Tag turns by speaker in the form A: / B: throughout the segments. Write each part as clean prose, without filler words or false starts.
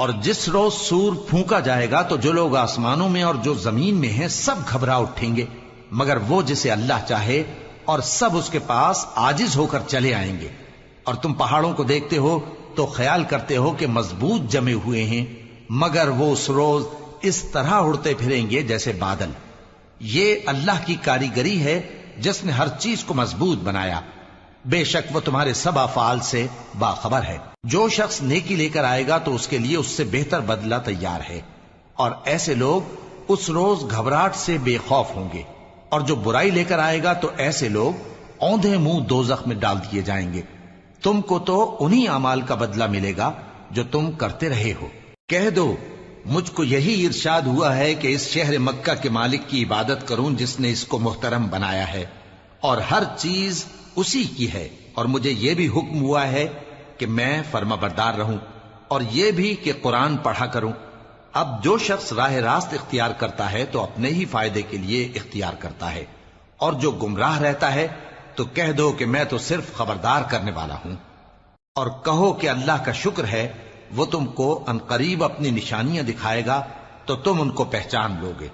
A: اور جس روز سور پھونکا جائے گا تو جو لوگ آسمانوں میں اور جو زمین میں ہیں سب گھبرا اٹھیں گے مگر وہ جسے اللہ چاہے، اور سب اس کے پاس عاجز ہو کر چلے آئیں گے۔ اور تم پہاڑوں کو دیکھتے ہو تو خیال کرتے ہو کہ مضبوط جمے ہوئے ہیں، مگر وہ اس روز اس طرح اڑتے پھریں گے جیسے بادل۔ یہ اللہ کی کاریگری ہے جس نے ہر چیز کو مضبوط بنایا، بے شک وہ تمہارے سب افعال سے باخبر ہے۔ جو شخص نیکی لے کر آئے گا تو اس کے لیے اس سے بہتر بدلہ تیار ہے، اور ایسے لوگ اس روز گھبراہٹ سے بے خوف ہوں گے۔ اور جو برائی لے کر آئے گا تو ایسے لوگ اوندھے منہ دوزخ میں ڈال دیے جائیں گے۔ تم کو تو انہی اعمال کا بدلہ ملے گا جو تم کرتے رہے ہو۔ کہہ دو مجھ کو یہی ارشاد ہوا ہے کہ اس شہر مکہ کے مالک کی عبادت کروں جس نے اس کو محترم بنایا ہے، اور ہر چیز اسی کی ہے، اور مجھے یہ بھی حکم ہوا ہے کہ میں فرما بردار رہوں، اور یہ بھی کہ قرآن پڑھا کروں۔ اب جو شخص راہ راست اختیار کرتا ہے تو اپنے ہی فائدے کے لیے اختیار کرتا ہے، اور جو گمراہ رہتا ہے تو کہہ دو کہ میں تو صرف خبردار کرنے والا ہوں۔ اور کہو کہ اللہ کا شکر ہے وہ تم کو عنقریب اپنی نشانیاں دکھائے گا تو تم ان کو پہچان لو گے،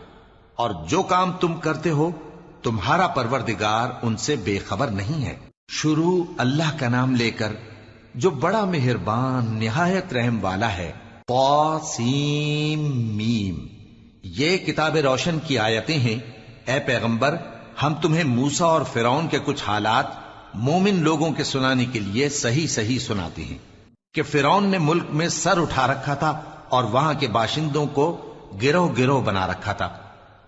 A: اور جو کام تم کرتے ہو تمہارا پروردگار ان سے بے خبر نہیں ہے۔ شروع اللہ کا نام لے کر جو بڑا مہربان نہایت رحم والا ہے۔ طاسیم میم، یہ کتاب روشن کی آیتیں ہیں۔ اے پیغمبر، ہم تمہیں موسیٰ اور فرعون کے کچھ حالات مومن لوگوں کے سنانے کے لیے صحیح صحیح سناتے ہیں کہ فرعون نے ملک میں سر اٹھا رکھا تھا اور وہاں کے باشندوں کو گروہ گروہ بنا رکھا تھا۔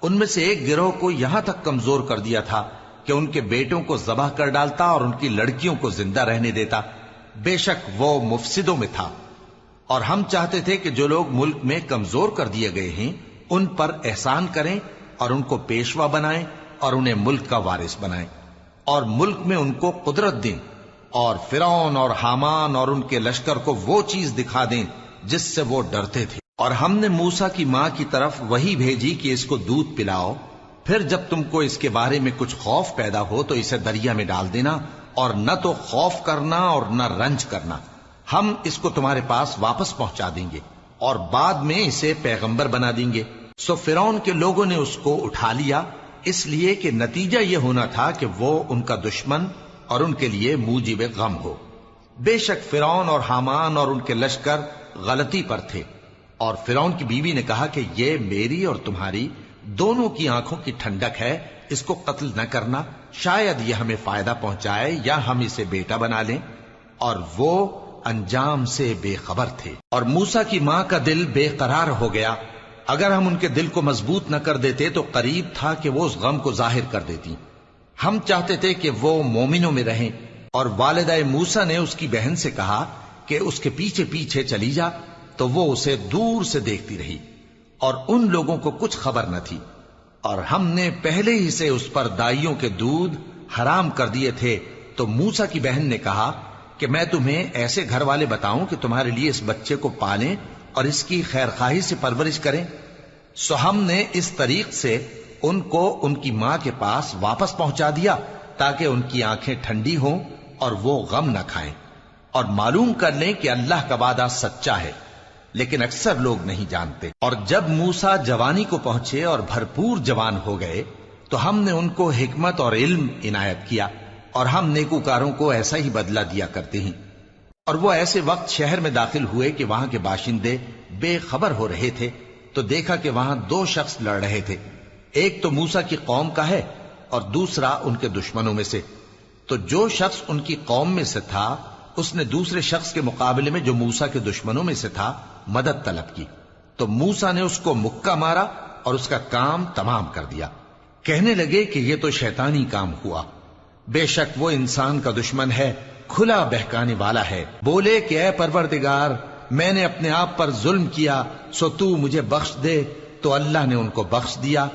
A: ان میں سے ایک گروہ کو یہاں تک کمزور کر دیا تھا کہ ان کے بیٹوں کو ذبح کر ڈالتا اور ان کی لڑکیوں کو زندہ رہنے دیتا۔ بے شک وہ مفسدوں میں تھا، اور ہم چاہتے تھے کہ جو لوگ ملک میں کمزور کر دیے گئے ہیں ان پر احسان کریں اور ان کو پیشوا بنائیں اور انہیں ملک کا وارث بنائیں، اور ملک میں ان کو قدرت دیں، اور فرعون اور حامان اور ان کے لشکر کو وہ چیز دکھا دیں جس سے وہ ڈرتے تھے۔ اور ہم نے موسیٰ کی ماں کی طرف وہی بھیجی کہ اس کو دودھ پلاؤ، پھر جب تم کو اس کے بارے میں کچھ خوف پیدا ہو تو اسے دریا میں ڈال دینا، اور نہ تو خوف کرنا اور نہ رنج کرنا، ہم اس کو تمہارے پاس واپس پہنچا دیں گے اور بعد میں اسے پیغمبر بنا دیں گے۔ سو فرعون کے لوگوں نے اس کو اٹھا لیا، اس لیے کہ نتیجہ یہ ہونا تھا کہ وہ ان کا دشمن اور ان کے لیے موجب غم ہو۔ بے شک فرعون اور حامان اور ان کے لشکر غلطی پر تھے، اور فرعون کی بیوی نے کہا کہ یہ میری اور تمہاری دونوں کی آنکھوں کی ٹھنڈک ہے، اس کو قتل نہ کرنا، شاید یہ ہمیں فائدہ پہنچائے یا ہم اسے بیٹا بنا لیں۔ اور وہ انجام سے بے خبر تھے۔ اور موسیٰ کی ماں کا دل بے قرار ہو گیا، اگر ہم ان کے دل کو مضبوط نہ کر دیتے تو قریب تھا کہ وہ اس غم کو ظاہر کر دیتی۔ ہم چاہتے تھے کہ وہ مومنوں میں رہیں، اور والدہ موسیٰ نے اس کی بہن سے کہا کہ اس کے پیچھے پیچھے چلی جا، تو وہ اسے دور سے دیکھتی رہی، اور ان لوگوں کو کچھ خبر نہ تھی۔ اور ہم نے پہلے ہی سے اس پر دائیوں کے دودھ حرام کر دیے تھے، تو موسیٰ کی بہن نے کہا کہ میں تمہیں ایسے گھر والے بتاؤں کہ تمہارے لیے اس بچے کو پالیں اور اس کی خیر خواہی سے پرورش کریں۔ سو ہم نے اس طریق سے ان کو ان کی ماں کے پاس واپس پہنچا دیا تاکہ ان کی آنکھیں ٹھنڈی ہوں اور وہ غم نہ کھائیں، اور معلوم کر لیں کہ اللہ کا وعدہ سچا ہے، لیکن اکثر لوگ نہیں جانتے۔ اور جب موسیٰ جوانی کو پہنچے اور بھرپور جوان ہو گئے تو ہم نے ان کو حکمت اور علم عنایت کیا، اور ہم نیکوکاروں کو ایسا ہی بدلہ دیا کرتے ہیں۔ اور وہ ایسے وقت شہر میں داخل ہوئے کہ وہاں کے باشندے بے خبر ہو رہے تھے، تو دیکھا کہ وہاں دو شخص لڑ رہے تھے، ایک تو موسیٰ کی قوم کا ہے اور دوسرا ان کے دشمنوں میں سے۔ تو جو شخص ان کی قوم میں سے تھا اس نے دوسرے شخص کے مقابلے میں جو موسیٰ کے دشمنوں میں سے تھا مدد طلب کی، تو موسیٰ نے اس کو مکہ مارا اور اس کا کام تمام کر دیا۔ کہنے لگے کہ یہ تو شیطانی کام ہوا، بے شک وہ انسان کا دشمن ہے، کھلا بہکانے والا ہے۔ بولے کہ اے پروردگار، میں نے اپنے آپ پر ظلم کیا، سو تو مجھے بخش دے، تو اللہ نے ان کو بخش دیا،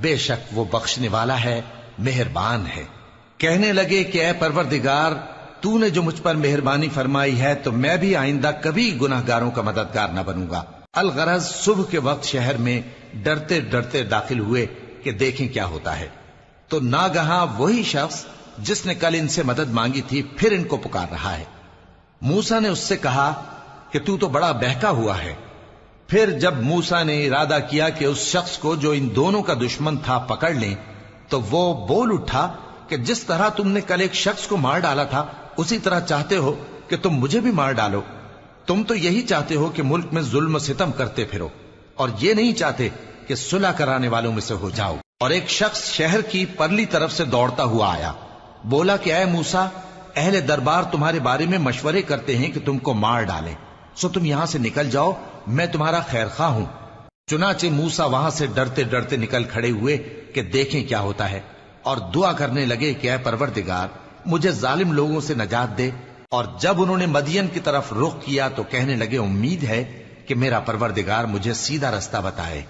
A: بے شک وہ بخشنے والا ہے، مہربان ہے۔ کہنے لگے کہ اے پروردگار، تو نے جو مجھ پر مہربانی فرمائی ہے تو میں بھی آئندہ کبھی گناہ گاروں کا مددگار نہ بنوں گا۔ الغرض صبح کے وقت شہر میں ڈرتے ڈرتے داخل ہوئے کہ دیکھیں کیا ہوتا ہے، تو ناگہاں وہی شخص جس نے کل ان سے مدد مانگی تھی پھر ان کو پکار رہا ہے۔ موسیٰ نے اس سے کہا کہ تو بڑا بہکا ہوا ہے، پھر جب موسیٰ نے ارادہ کیا کہ اس شخص کو جو ان دونوں کا دشمن تھا پکڑ لیں، تو وہ بول اٹھا کہ جس طرح تم نے کل ایک شخص کو مار ڈالا تھا اسی طرح چاہتے ہو کہ تم مجھے بھی مار ڈالو؟ تم تو یہی چاہتے ہو کہ ملک میں ظلم و ستم کرتے پھرو، اور یہ نہیں چاہتے کہ صلح کرانے والوں میں سے ہو جاؤ۔ اور ایک شخص شہر کی پرلی طرف سے دوڑتا ہوا آیا، بولا کہ اے موسیٰ، اہل دربار تمہارے بارے میں مشورے کرتے ہیں کہ تم کو مار ڈالیں، سو تم یہاں سے نکل جاؤ، میں تمہارا خیر خواہ ہوں۔ چنانچہ موسیٰ وہاں سے ڈرتے ڈرتے نکل کھڑے ہوئے کہ دیکھیں کیا ہوتا ہے، اور دعا کرنے لگے کہ اے پروردگار مجھے ظالم لوگوں سے نجات دے۔ اور جب انہوں نے مدین کی طرف رخ کیا تو کہنے لگے امید ہے کہ میرا پروردگار مجھے سیدھا رستہ بتائے۔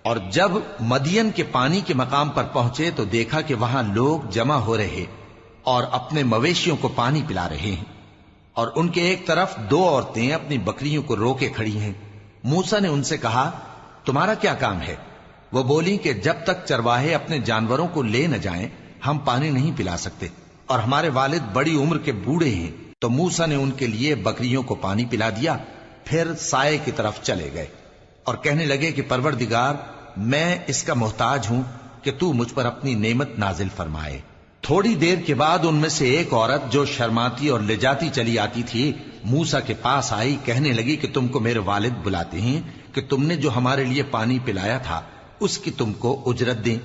A: اور جب مدین کے پانی کے مقام پر پہنچے تو دیکھا کہ وہاں لوگ جمع ہو رہے اور اپنے مویشیوں کو پانی پلا رہے ہیں، اور ان کے ایک طرف دو عورتیں اپنی بکریوں کو روکے کھڑی ہیں۔ موسیٰ نے ان سے کہا تمہارا کیا کام ہے؟ وہ بولی کہ جب تک چرواہے اپنے جانوروں کو لے نہ جائیں ہم پانی نہیں پلا سکتے، اور ہمارے والد بڑی عمر کے بوڑھے ہیں۔ تو موسیٰ نے ان کے لیے بکریوں کو پانی پلا دیا، پھر سائے کی طرف چلے گئے اور کہنے لگے کہ پروردگار میں اس کا محتاج ہوں کہ تو مجھ پر اپنی نعمت نازل فرمائے۔ تھوڑی دیر کے بعد ان میں سے ایک عورت جو شرماتی اور لجاتی چلی آتی تھی موسیٰ کے پاس آئی، کہنے لگی کہ تم کو میرے والد بلاتے ہیں کہ تم نے جو ہمارے لیے پانی پلایا تھا اس کی تم کو اجرت دیں۔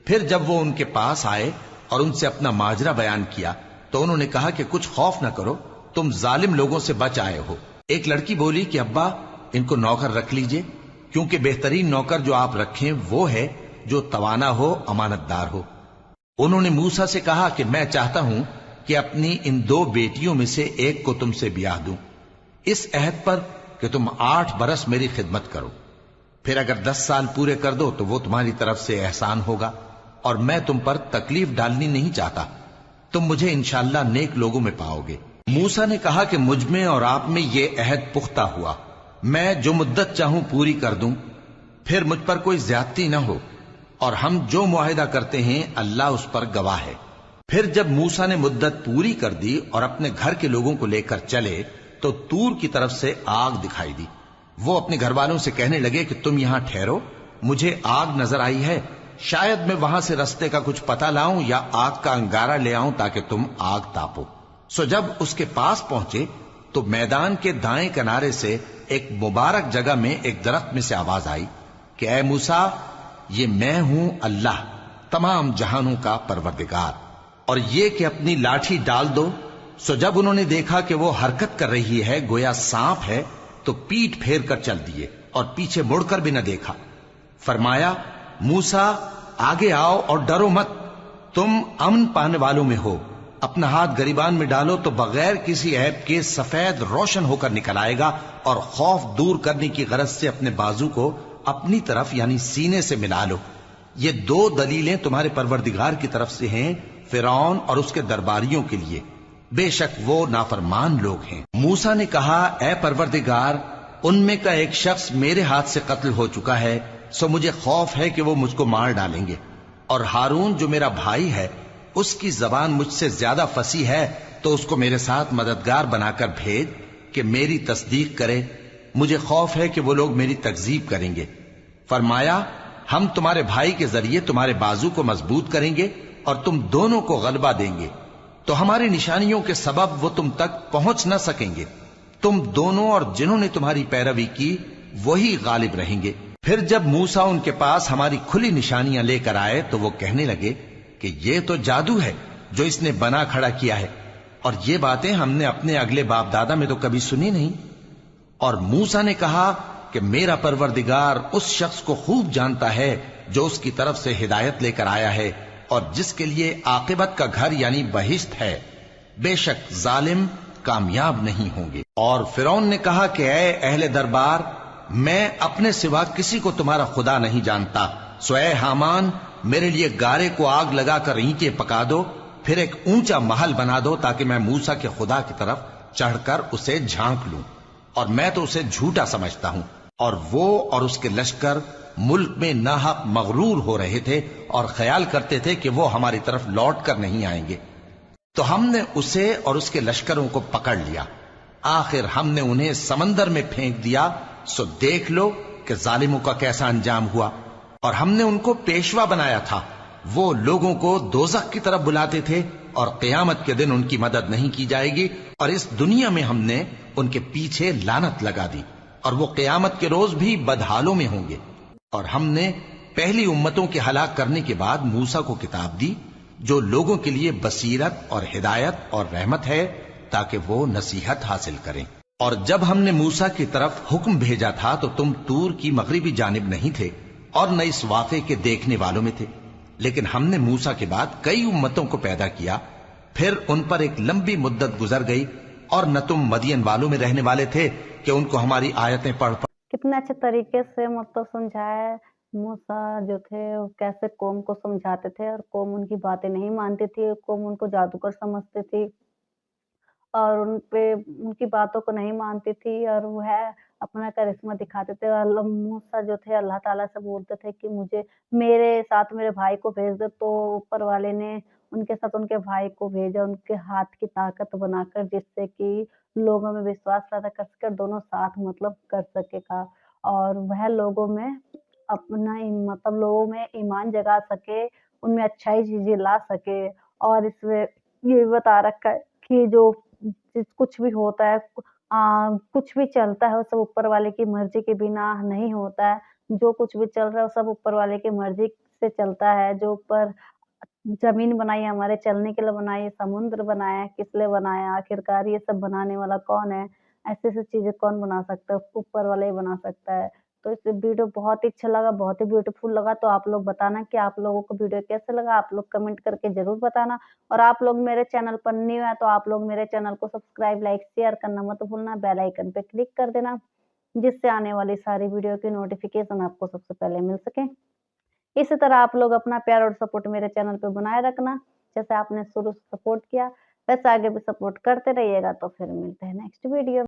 A: پھر جب وہ ان کے پاس آئے اور ان سے اپنا ماجرا بیان کیا تو انہوں نے کہا کہ کچھ خوف نہ کرو، تم ظالم لوگوں سے بچ آئے ہو۔ ایک لڑکی بولی کہ ابا ان کو نوکر رکھ لیجئے، کیونکہ بہترین نوکر جو آپ رکھیں وہ ہے جو توانا ہو، امانت دار ہو۔ انہوں نے موسیٰ سے کہا کہ میں چاہتا ہوں کہ اپنی ان دو بیٹیوں میں سے ایک کو تم سے بیاہ دوں، اس عہد پر کہ تم 8 برس میری خدمت کرو، پھر اگر 10 سال پورے کر دو تو وہ تمہاری طرف سے احسان ہوگا، اور میں تم پر تکلیف ڈالنی نہیں چاہتا، تم مجھے انشاءاللہ نیک لوگوں میں پاؤ گے۔ موسیٰ نے کہا کہ مجھ میں اور آپ میں یہ عہد پختہ ہوا، میں جو مدت چاہوں پوری کر دوں، پھر مجھ پر کوئی زیادتی نہ ہو، اور ہم جو معاہدہ کرتے ہیں اللہ اس پر گواہ ہے۔ پھر جب موسیٰ نے مدت پوری کر دی اور اپنے گھر کے لوگوں کو لے کر چلے تو طور کی طرف سے آگ دکھائی دی۔ وہ اپنے گھر والوں سے کہنے لگے کہ تم یہاں ٹھہرو، مجھے آگ نظر آئی ہے، شاید میں وہاں سے رستے کا کچھ پتہ لاؤں یا آگ کا انگارہ لے آؤں تاکہ تم آگ تاپو۔ سو جب اس کے پاس پہنچے تو میدان کے دائیں کنارے سے ایک مبارک جگہ میں ایک درخت میں سے آواز آئی کہ اے موسیٰ، یہ میں ہوں اللہ، تمام جہانوں کا پروردگار، اور یہ کہ اپنی لاٹھی ڈال دو۔ سو جب انہوں نے دیکھا کہ وہ حرکت کر رہی ہے گویا سانپ ہے تو پیٹ پھیر کر چل دیے اور پیچھے مڑ کر بھی نہ دیکھا۔ فرمایا موسیٰ آگے آؤ اور ڈرو مت، تم امن پانے والوں میں ہو، اپنا ہاتھ گریبان میں ڈالو تو بغیر کسی عیب کے سفید روشن ہو کر نکل آئے گا، اور خوف دور کرنے کی غرض سے اپنے بازو کو اپنی طرف یعنی سینے سے ملا لو۔ یہ 2 دلیلیں تمہارے پروردگار کی طرف سے ہیں فرعون اور اس کے درباریوں کے لیے، بے شک وہ نافرمان لوگ ہیں۔ موسیٰ نے کہا اے پروردگار، ان میں کا ایک شخص میرے ہاتھ سے قتل ہو چکا ہے، سو مجھے خوف ہے کہ وہ مجھ کو مار ڈالیں گے، اور ہارون جو میرا بھائی ہے اس کی زبان مجھ سے زیادہ فصیح ہے، تو اس کو میرے ساتھ مددگار بنا کر بھیج کہ میری تصدیق کرے، مجھے خوف ہے کہ وہ لوگ میری تکذیب کریں گے۔ فرمایا ہم تمہارے بھائی کے ذریعے تمہارے بازو کو مضبوط کریں گے اور تم دونوں کو غلبہ دیں گے، تو ہماری نشانیوں کے سبب وہ تم تک پہنچ نہ سکیں گے، تم دونوں اور جنہوں نے تمہاری پیروی کی وہی غالب رہیں گے۔ پھر جب موسیٰ ان کے پاس ہماری کھلی نشانیاں لے کر آئے تو وہ کہنے لگے کہ یہ تو جادو ہے جو اس نے بنا کھڑا کیا ہے، اور یہ باتیں ہم نے اپنے اگلے باپ دادا میں تو کبھی سنی نہیں۔ اور موسیٰ نے کہا کہ میرا پروردگار اس شخص کو خوب جانتا ہے جو اس کی طرف سے ہدایت لے کر آیا ہے اور جس کے لیے عاقبت کا گھر یعنی بہشت ہے، بے شک ظالم کامیاب نہیں ہوں گے۔ اور فرعون نے کہا کہ اے اہل دربار، میں اپنے سوا کسی کو تمہارا خدا نہیں جانتا، سو اے حامان میرے لیے گارے کو آگ لگا کر اینٹیں پکا دو، پھر ایک اونچا محل بنا دو تاکہ میں موسیٰ کے خدا کی طرف چڑھ کر اسے جھانک لوں، اور میں تو اسے جھوٹا سمجھتا ہوں۔ اور وہ اور اس کے لشکر ملک میں ناحق مغرور ہو رہے تھے اور خیال کرتے تھے کہ وہ ہماری طرف لوٹ کر نہیں آئیں گے، تو ہم نے اسے اور اس کے لشکروں کو پکڑ لیا، آخر ہم نے انہیں سمندر میں پھینک دیا، سو دیکھ لو کہ ظالموں کا کیسا انجام ہوا، اور ہم نے ان کو پیشوا بنایا تھا، وہ لوگوں کو دوزخ کی طرف بلاتے تھے، اور قیامت کے دن ان کی مدد نہیں کی جائے گی، اور اس دنیا میں ہم نے ان کے پیچھے لعنت لگا دی، اور وہ قیامت کے روز بھی بدحالوں میں ہوں گے۔ اور ہم نے پہلی امتوں کے ہلاک کرنے کے بعد موسیٰ کو کتاب دی جو لوگوں کے لیے بصیرت اور ہدایت اور رحمت ہے، تاکہ وہ نصیحت حاصل کریں۔ اور جب ہم نے موسیٰ کی طرف حکم بھیجا تھا تو تم طور کی مغربی جانب نہیں تھے اور نہ اس واقعے کے دیکھنے والوں میں تھے، لیکن ہم نے موسیٰ کے بعد کئی امتوں کو پیدا کیا، پھر ان پر ایک لمبی مدت گزر گئی، اور نہ تم مدین والوں میں رہنے والے تھے کہ ان کو ہماری آیتیں پڑھ
B: کتنے اچھے طریقے سے سمجھایا ہے۔ موسیٰ جو تھے وہ کیسے قوم کو سمجھاتے تھے، اور قوم ان کی باتیں نہیں مانتی تھی، قوم ان کو جادوگر سمجھتی تھی اور ان کی باتوں کو نہیں مانتی تھی، اور وہ اپنا کرشمہ دکھاتے تھے۔ اور موسیٰ جو تھے اللہ تعالیٰ سے بولتے تھے کہ مجھے میرے ساتھ میرے بھائی کو بھیج دے، تو اوپر والے نے ان کے ساتھ ان کے بھائی کو بھیجا، ان کے ہاتھ کی طاقت بنا کر، جس سے کہ لوگوں میں وشواس پیدا کر سکے، دونوں ساتھ کر سکے گا، اور وہ لوگوں میں اپنا لوگوں میں ایمان جگا سکے، ان میں اچھائی چیزیں لا سکے۔ اور اس میں یہ بتا رکھا ہے کہ جو کچھ بھی ہوتا ہے، کچھ بھی چلتا ہے، وہ سب اوپر والے کی مرضی کے بنا نہیں ہوتا ہے۔ جو کچھ بھی چل رہا ہے وہ سب اوپر والے کی مرضی سے چلتا ہے۔ جو اوپر زمین بنائی ہمارے چلنے کے لیے بنائی، سمندر بنایا، کس لیے بنایا، آخرکار یہ سب بنانے والا کون ہے؟ ایسی ایسی چیزیں کون بنا سکتا ہے؟ اوپر والا ہی بنا سکتا ہے۔ تو اس ویڈیو بہت ہی اچھا لگا، بہت ہی بیوٹیفل لگا۔ تو آپ لوگ بتانا کہ آپ لوگوں کو ویڈیو کیسے لگا، آپ لوگ کمنٹ کر کے ضرور بتانا۔ اور آپ لوگ میرے چینل پر نیو ہیں تو آپ لوگ میرے چینل کو سبسکرائب، لائک، شیئر کرنا مت بھولنا، بیل آئیکن پہ کلک کر دینا، جس سے آنے والی ساری ویڈیو کی نوٹیفیکیشن آپ کو سب سے پہلے مل سکے۔ اسی طرح آپ لوگ اپنا پیار اور سپورٹ میرے چینل پہ بنائے رکھنا، جیسے آپ نے شروع سے سپورٹ کیا ویسے آگے بھی سپورٹ کرتے رہیے گا۔ تو پھر ملتے ہیں نیکسٹ ویڈیو۔